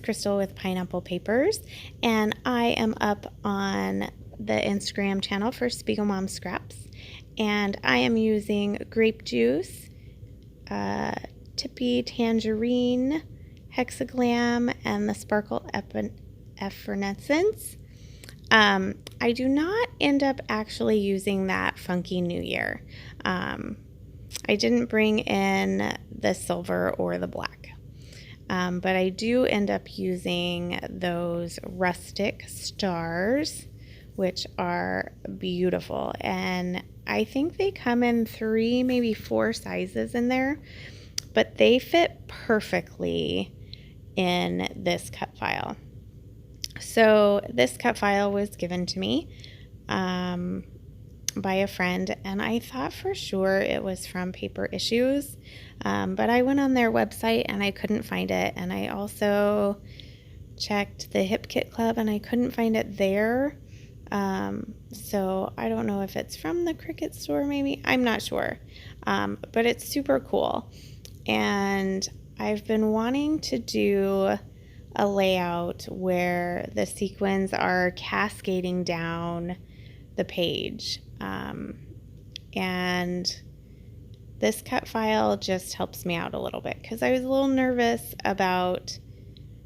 Crystal with Pineapple Papers, and I am up on the Instagram channel for Spiegelmom Scraps, and I am using Grape Juice, Trippy Tanzanite, Hex-a-glam, and the Sparkle Effervescence. I do not end up actually using that Funky New Year. I didn't bring in the silver or the black. But I do end up using those rustic stars, which are beautiful. And I think they come in 3, maybe 4 sizes in there, but they fit perfectly in this cut file. So this cut file was given to me by a friend, and I thought for sure it was from Paper Issues, but I went on their website and I couldn't find it, and I also checked the Hip Kit Club and I couldn't find it there. So I don't know if it's from the Cricut store, maybe, I'm not sure, but it's super cool. And I've been wanting to do a layout where the sequins are cascading down the page, and this cut file just helps me out a little bit because I was a little nervous about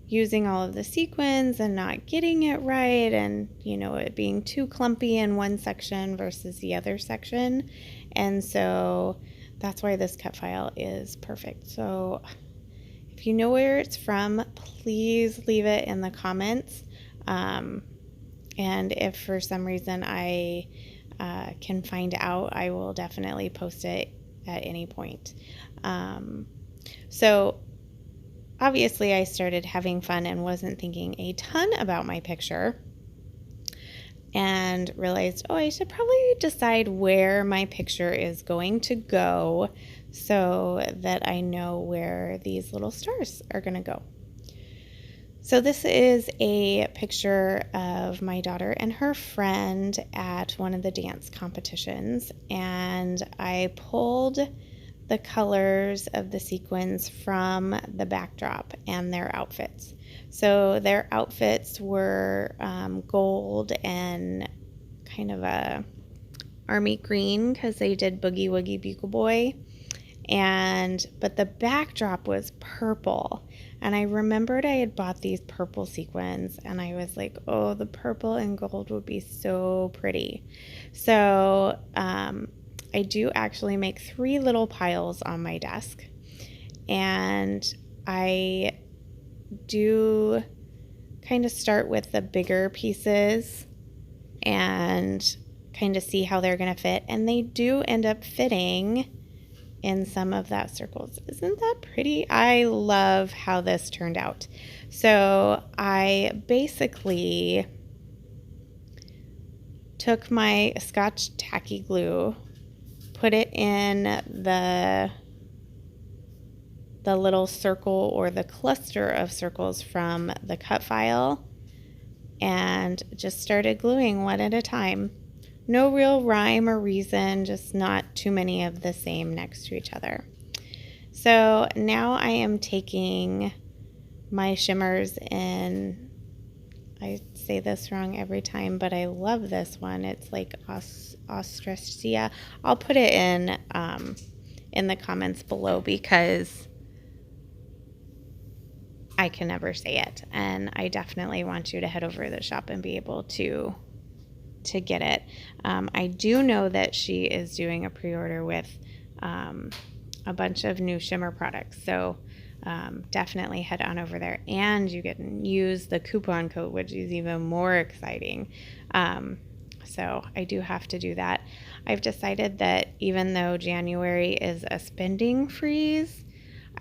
using all of the sequins and not getting it right, and it being too clumpy in one section versus the other section. And so that's why this cut file is perfect. So if you know where it's from, please leave it in the comments. And if for some reason I can find out, I will definitely post it at any point. So obviously I started having fun and wasn't thinking a ton about my picture, and realized, I should probably decide where my picture is going to go so that I know where these little stars are going to go. So this is a picture of my daughter and her friend at one of the dance competitions, and I pulled the colors of the sequins from the backdrop and their outfits. So their outfits were gold and kind of a army green because they did Boogie Woogie Bugle Boy, but the backdrop was purple. And I remembered I had bought these purple sequins, and I was like, oh, the purple and gold would be so pretty. So I do actually make 3 little piles on my desk, and I do kind of start with the bigger pieces and kind of see how they're going to fit, and they do end up fitting in some of that circles. Isn't that pretty? I love how this turned out. So I basically took my Scotch tacky glue, put it in the little circle or the cluster of circles from the cut file, and just started gluing one at a time. No real rhyme or reason, just not too many of the same next to each other. So now I am taking my shimmers in, I say this wrong every time, but I love this one. It's like Orchid-stra. I'll put it in the comments below because I can never say it, and I definitely want you to head over to the shop and be able to get it. I do know that she is doing a pre-order with a bunch of new shimmer products, so definitely head on over there, and you can use the coupon code, which is even more exciting. So I do have to do that. I've decided that even though January is a spending freeze,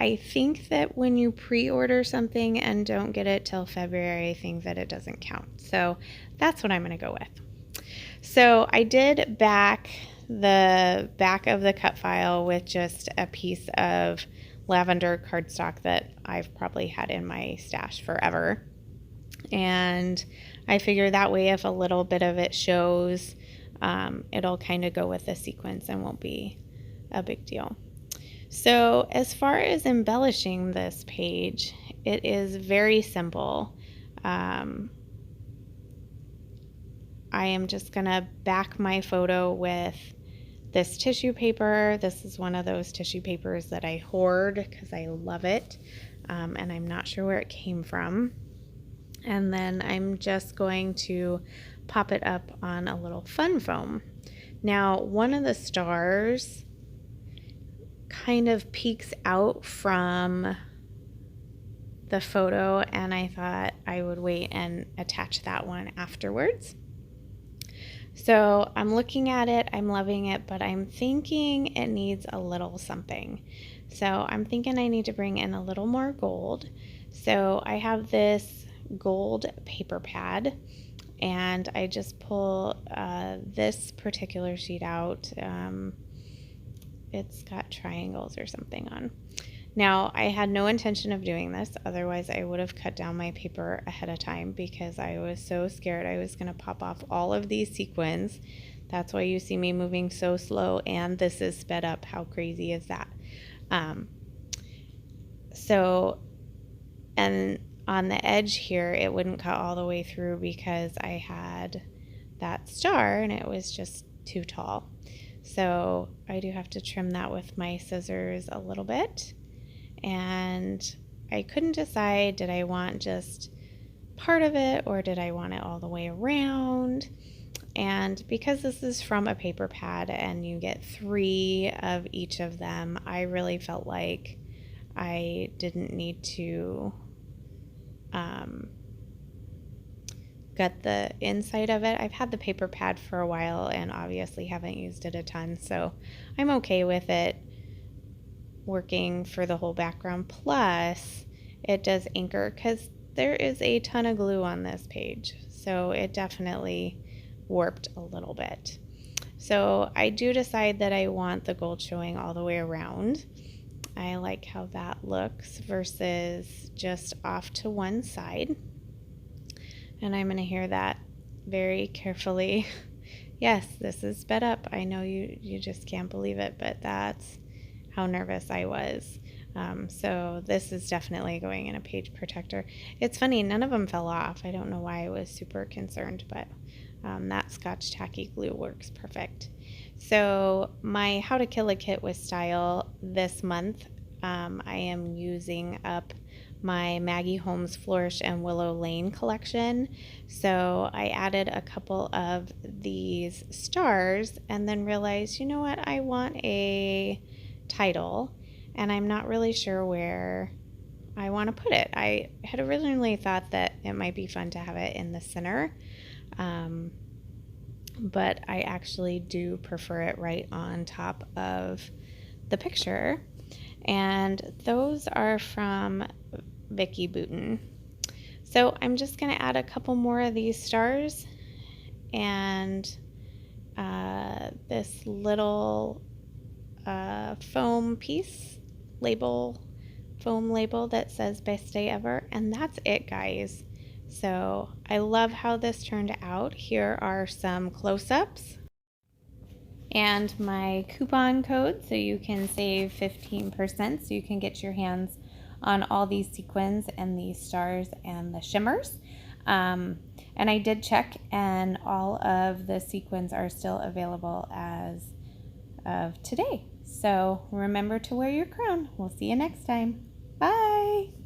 I think that when you pre-order something and don't get it till February, I think that it doesn't count. So that's what I'm going to go with. So I did back the back of the cut file with just a piece of lavender cardstock that I've probably had in my stash forever. And I figure that way if a little bit of it shows, it'll kind of go with the sequence and won't be a big deal. So as far as embellishing this page, it is very simple. I am just gonna back my photo with this tissue paper. This is one of those tissue papers that I hoard because I love it, and I'm not sure where it came from. And then I'm just going to pop it up on a little fun foam. Now, one of the stars kind of peeks out from the photo, and I thought I would wait and attach that one afterwards. So I'm looking at it, I'm loving it, but I'm thinking it needs a little something. So I'm thinking I need to bring in a little more gold. So I have this gold paper pad, and I just pull this particular sheet out. It's got triangles or something on. Now, I had no intention of doing this, otherwise I would have cut down my paper ahead of time because I was so scared I was going to pop off all of these sequins. That's why you see me moving so slow, and this is sped up. How crazy is that? And on the edge here, it wouldn't cut all the way through because I had that star and it was just too tall. So I do have to trim that with my scissors a little bit. And I couldn't decide, did I want just part of it or did I want it all the way around? And because this is from a paper pad and you get 3 of each of them, I really felt like I didn't need to gut the inside of it. I've had the paper pad for a while and obviously haven't used it a ton, so I'm okay with it working for the whole background. Plus it does anchor because there is a ton of glue on this page, so it definitely warped a little bit. So I do decide that I want the gold showing all the way around. I like how that looks versus just off to one side. And I'm going to hear that very carefully. Yes, this is sped up. I know you just can't believe it, but that's how nervous I was. So this is definitely going in a page protector. It's funny, none of them fell off. I don't know why I was super concerned, but that Scotch Tacky glue works perfect. So my How to Kill a Kit with Style this month, I am using up my Maggie Holmes Flourish and Willow Lane collection. So I added a couple of these stars and then realized, you know what, I want a title and I'm not really sure where I want to put it. I had originally thought that it might be fun to have it in the center, but I actually do prefer it right on top of the picture. And those are from Vicky Bouton. So I'm just going to add a couple more of these stars and this little foam piece foam label that says best day ever, and that's it, guys. So I love how this turned out. Here are some close-ups and my coupon code so you can save 15%, so you can get your hands on all these sequins and these stars and the shimmers. And I did check, and all of the sequins are still available as of today. So remember to wear your crown. We'll see you next time. Bye.